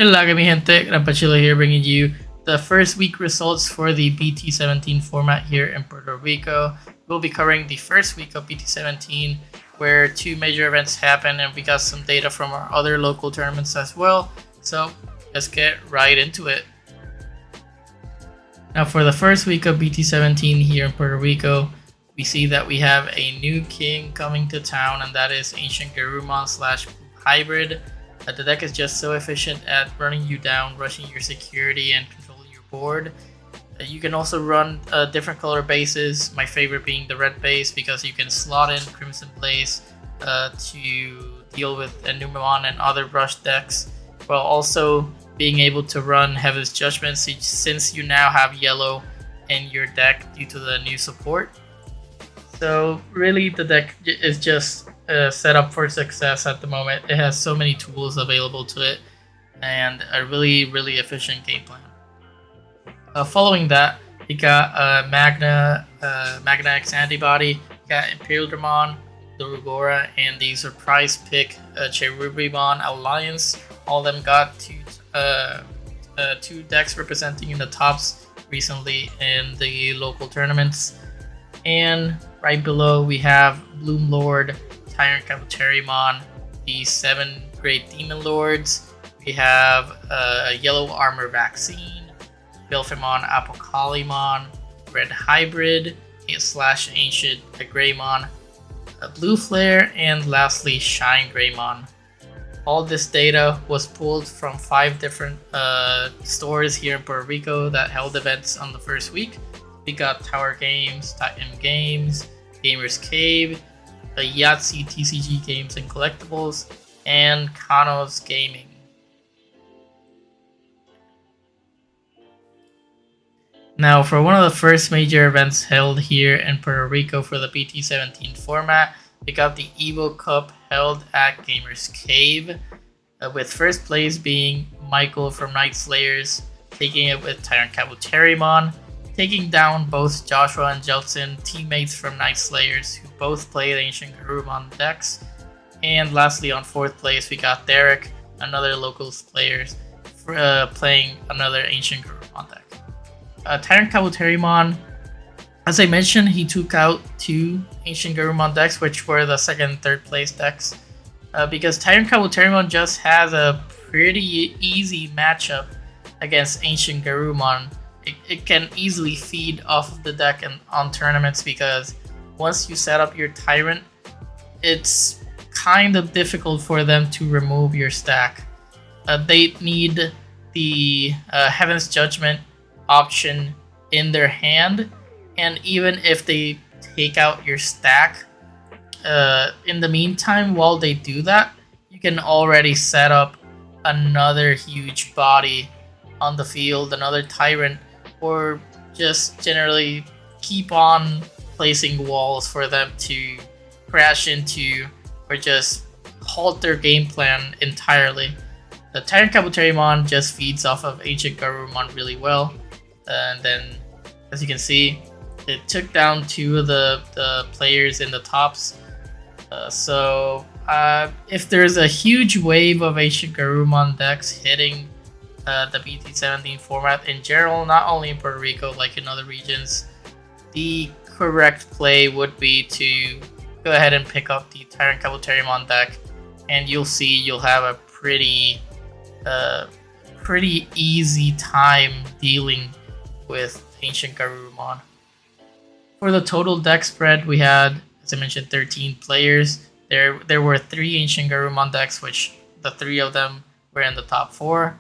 Hola, mi gente, Grandpa Chilo here, bringing you the first week results for the BT17 format here in Puerto Rico. We'll be covering the first week of BT17, where two major events happened, and we got some data from our other local tournaments as well. So let's get right into it. Now, for the first week of BT17 here in Puerto Rico, we see that we have a new king coming to town, and that is Ancient Garurumon / Hybrid. The deck is just so efficient at running you down, rushing your security, and controlling your board. You can also run different color bases, my favorite being the red base because you can slot in Crimson Blaze to deal with Cherubimon and other rush decks, while also being able to run Heaven's Judgment since you now have yellow in your deck due to the new support. So really the deck is just set up for success at the moment. It has so many tools available to it and a really efficient game plan. Following that, we got Magna X Antibody, we got Imperialdramon, the Rugora, and the surprise pick Cherubimon Alliance. All of them got two decks representing in the tops recently in the local tournaments. And right below we have Bloom Lord, TyrantKabuterimon, the 7 Great Demon Lords. We have a Yellow Armor Vaccine, Belphemon Apocalypmon, Red Hybrid / Ancient Greymon, Blue Flare, and lastly Shine Greymon. All this data was pulled from 5 different stores here in Puerto Rico that held events on the first week. We got Tower Games, Titan Games, Gamers Cave, Yahtzyyy TCG Games and Collectibles, and Kano's Gaming. Now, for one of the first major events held here in Puerto Rico for the BT17 format, we got the Evo Cup held at Gamers Cave, with first place being Michael from Night Slayers, taking it with TyrantKabuterimon, taking down both Joshua and Jeltsin, teammates from Night Slayers, who both played Ancient Garurumon decks. And lastly, on 4th place, we got Derek, another locals player, playing another Ancient Garurumon deck. TyrantKabuterimon, as I mentioned, he took out 2 Ancient Garurumon decks, which were the 2nd and 3rd place decks, because TyrantKabuterimon just has a pretty easy matchup against Ancient Garurumon. It can easily feed off of the deck and on tournaments, because once you set up your Tyrant, it's kind of difficult for them to remove your stack. They need the Heaven's Judgment option in their hand, and even if they take out your stack, in the meantime, while they do that, you can already set up another huge body on the field, another Tyrant, or just generally keep on placing walls for them to crash into or just halt their game plan entirely. The TyrantKabuterimon just feeds off of Ancient Garurumon really well, and then as you can see, it took down 2 of the players in the tops. So if there's a huge wave of Ancient Garurumon decks hitting the BT17 format in general, not only in Puerto Rico, like in other regions, the correct play would be to go ahead and pick up the TyrantKabuterimon deck, and you'll see you'll have a pretty easy time dealing with Ancient Garurumon. For the total deck spread, we had, as I mentioned, 13 players. There were 3 Ancient Garurumon decks, which the 3 of them were in the top 4.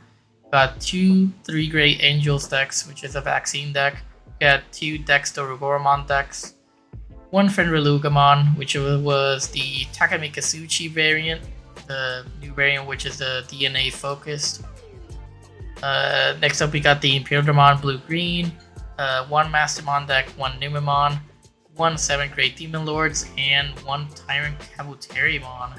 Got 2 3 Great Angels decks, which is a vaccine deck. Got 2 Dexterogoramon decks, 1 Fenrilugamon, which was the Takamikasuchi variant, the new variant, which is the DNA focused. Next up, we got the Imperialdramon Blue-Green, 1 Mastermon deck, 1 Numemon, 1 7 Great Demon Lords, and 1 TyrantKabuterimon.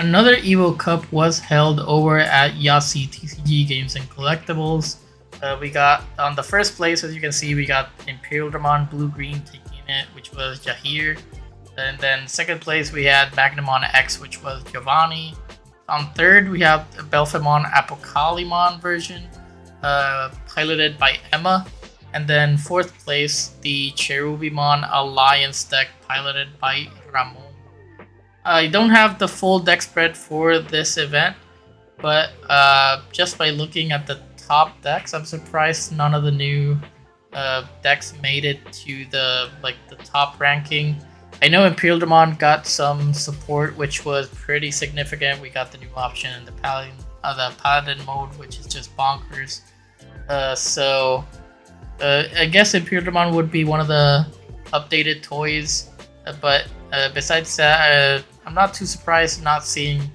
Another Evo Cup was held over at Yahtzyyy TCG Games and Collectibles. We got, on the first place, as you can see, we got Imperialdramon Blue-Green taking it, which was Jahir. And then second place we had Magnamon X, which was Giovanni. On third we have the Belphemon Apocalypse version, piloted by Emma. And then fourth place, the Cherubimon Alliance deck, piloted by Ramon. I don't have the full deck spread for this event, but just by looking at the top decks, I'm surprised none of the new decks made it to the top ranking. I know Imperialdramon got some support, which was pretty significant. We got the new option in the Paladin mode, which is just bonkers. So I guess Imperialdramon would be one of the updated toys, but besides that, I'm not too surprised not seeing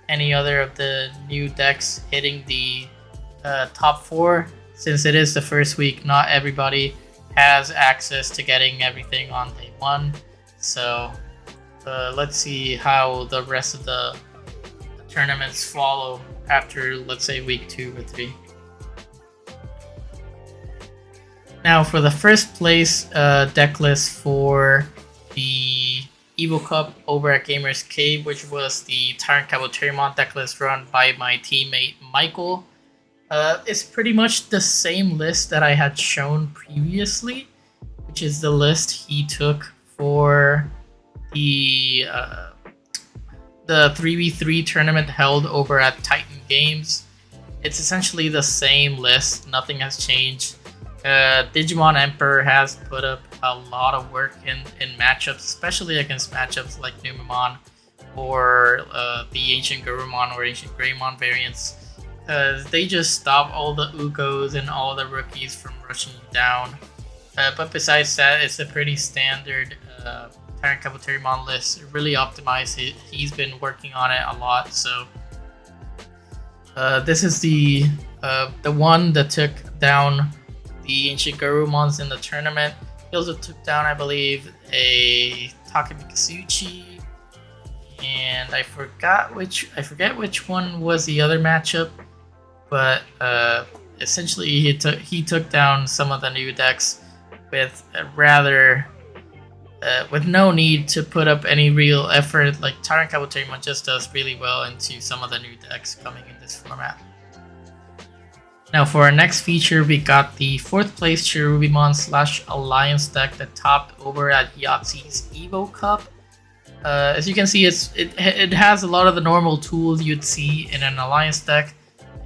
any other of the new decks hitting the top 4, since it is the first week. Not everybody has access to getting everything on day 1, so let's see how the rest of the tournaments follow after, let's say, week 2 or 3. Now for the first place deck list for the Evo Cup over at Gamers Cave, which was the TyrantKabuterimon deck list run by my teammate Michael. It's pretty much the same list that I had shown previously, which is the list he took for the 3v3 tournament held over at Titan Games. It's essentially the same list, nothing has changed. Digimon Emperor has put up a lot of work in matchups, especially against matchups like Numemon or the Ancient Garurumon or Ancient Greymon variants. They just stop all the Ugos and all the rookies from rushing you down. But besides that, it's a pretty standard TyrantKabuterimon list. Really optimized. He's been working on it a lot. So this is the one that took down the Ancient Garurumons in the tournament. He also took down, I believe, a Takemikasuchi, and I forget which one was the other matchup, but essentially he took down some of the new decks with with no need to put up any real effort. Like TyrantKabuterimon just does really well into some of the new decks coming in this format. Now for our next feature, we got the 4th place Cherubimon / Alliance deck that topped over at Yahtzzyy's Evo Cup. As you can see, it has a lot of the normal tools you'd see in an Alliance deck,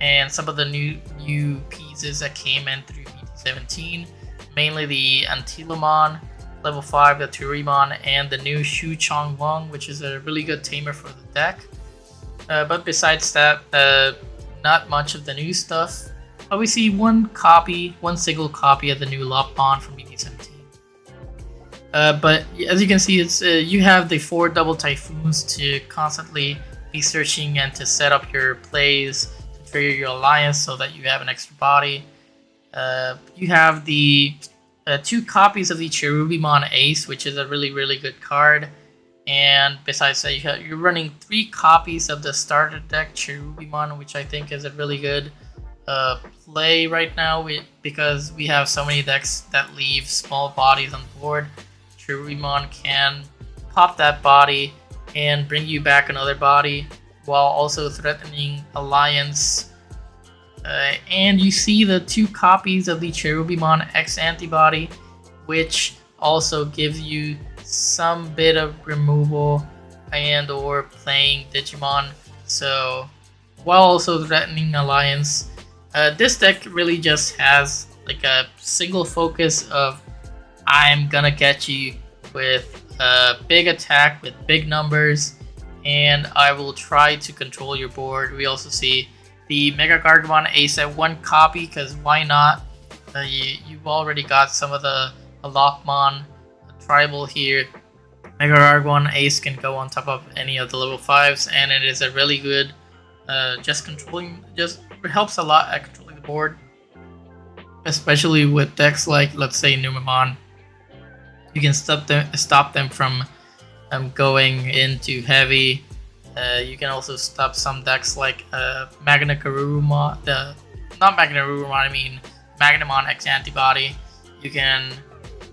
and some of the new pieces that came in through BT17, mainly the Antilamon, level 5, the Cherubimon, and the new Shu Chongwang, which is a really good tamer for the deck. But besides that, not much of the new stuff. We see one single copy of the new Lopmon from BT17. But as you can see, it's you have the 4 double typhoons to constantly be searching and to set up your plays to trigger your alliance so that you have an extra body. You have the 2 copies of the Cherubimon Ace, which is a really good card. And besides that, you're running 3 copies of the starter deck Cherubimon, which I think is a really good play right now, because we have so many decks that leave small bodies on the board. Cherubimon can pop that body and bring you back another body while also threatening alliance. And you see the 2 copies of the Cherubimon X antibody, which also gives you some bit of removal and or playing Digimon, so while also threatening alliance. This deck really just has like a single focus of I'm gonna get you with a big attack with big numbers, and I will try to control your board. We also see the Mega Gargamon Ace at 1 copy, because why not? You've already got some of the Lockmon tribal here. Mega Gargamon Ace can go on top of any of the level 5s, and it is a really good just helps a lot at controlling the board, especially with decks like, let's say, Numemon. You can stop them from going into heavy. You can also stop some decks like Magnamon X Antibody. You can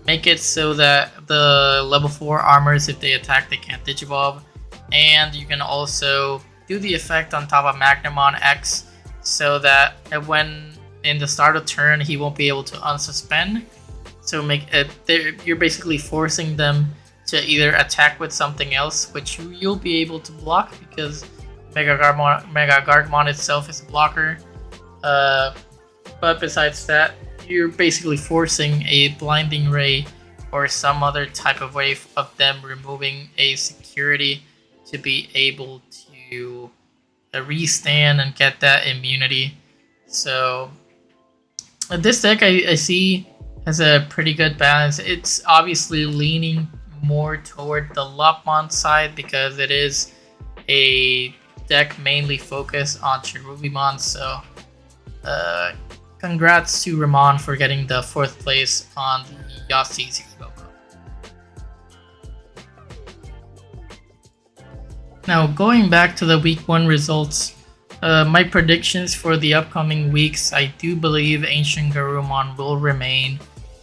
make it so that the level 4 armors, if they attack, they can't Digivolve. And you can also do the effect on top of Magnamon X so that when in the start of turn he won't be able to unsuspend. So make it, you're basically forcing them to either attack with something else, which you'll be able to block because Mega Gargmon itself is a blocker. But besides that, you're basically forcing a Blinding Ray or some other type of way of them removing a security to be able to restand and get that immunity. So this deck I see has a pretty good balance. It's obviously leaning more toward the Lopmon side because it is a deck mainly focused on Cherubimon. So congrats to Ramon for getting the 4th place on the Yahtzyyy Evo Cup. Now going back to the week 1 results, my predictions for the upcoming weeks, I do believe Ancient Garurumon will remain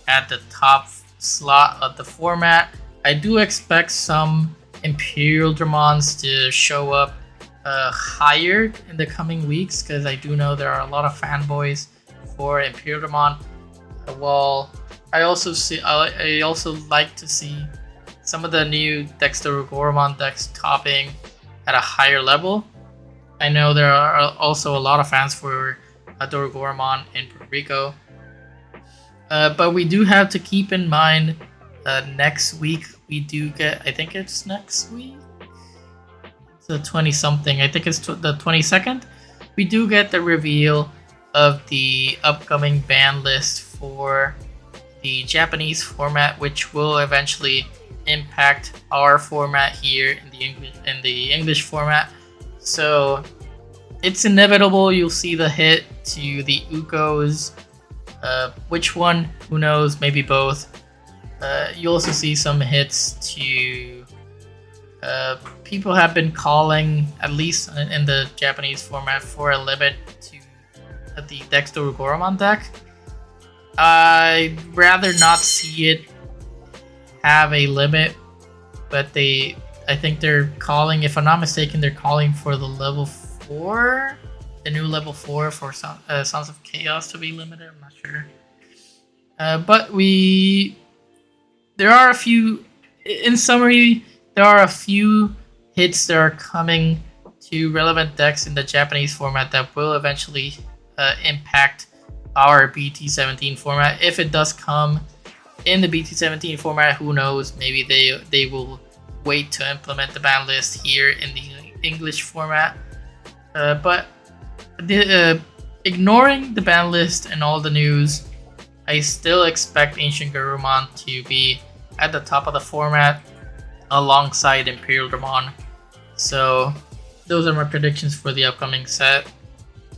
at the top slot of the format. I do expect some Imperial Dramons to show up higher in the coming weeks because I do know there are a lot of fanboys for Imperial Dramon. Well, I also like to see some of the new Dexterogoromon decks topping at a higher level. I know there are also a lot of fans for Dorogoromon in Puerto Rico. But we do have to keep in mind next week we do get, I think it's next week? It's the 20-something, I think it's the 22nd. We do get the reveal of the upcoming ban list for the Japanese format, which will eventually impact our format here in the English format. So it's inevitable you'll see the hit to the Ukos. Which one? Who knows? Maybe both. You also see some hits to people have been calling, at least in the Japanese format, for a limit to the Dexterogoromon deck. I'd rather not see it have a limit, but I think they're calling, if I'm not mistaken, they're calling for the level 4, the new level 4 for Sons of Chaos to be limited. I'm not sure. But there are a few, in summary, there are a few hits that are coming to relevant decks in the Japanese format that will eventually impact our BT17 format. If it does come in the BT17 format, who knows? Maybe they will wait to implement the ban list here in the English format. But ignoring the ban list and all the news, I still expect Ancient Garurumon to be at the top of the format alongside Imperial Dramon. So those are my predictions for the upcoming set.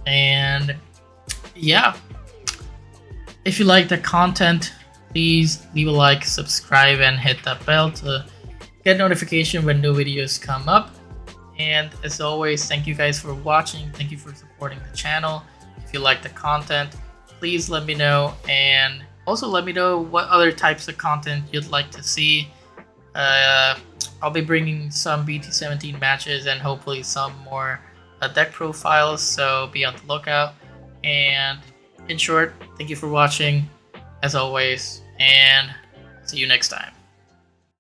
And yeah, if you like the content, please leave a like, subscribe, and hit that bell to get notification when new videos come up. And as always, thank you guys for watching. Thank you for supporting the channel. If you like the content, please let me know, and also let me know what other types of content you'd like to see. I'll be bringing some BT17 matches and hopefully some more deck profiles, so be on the lookout. And in short, thank you for watching as always, and see you next time.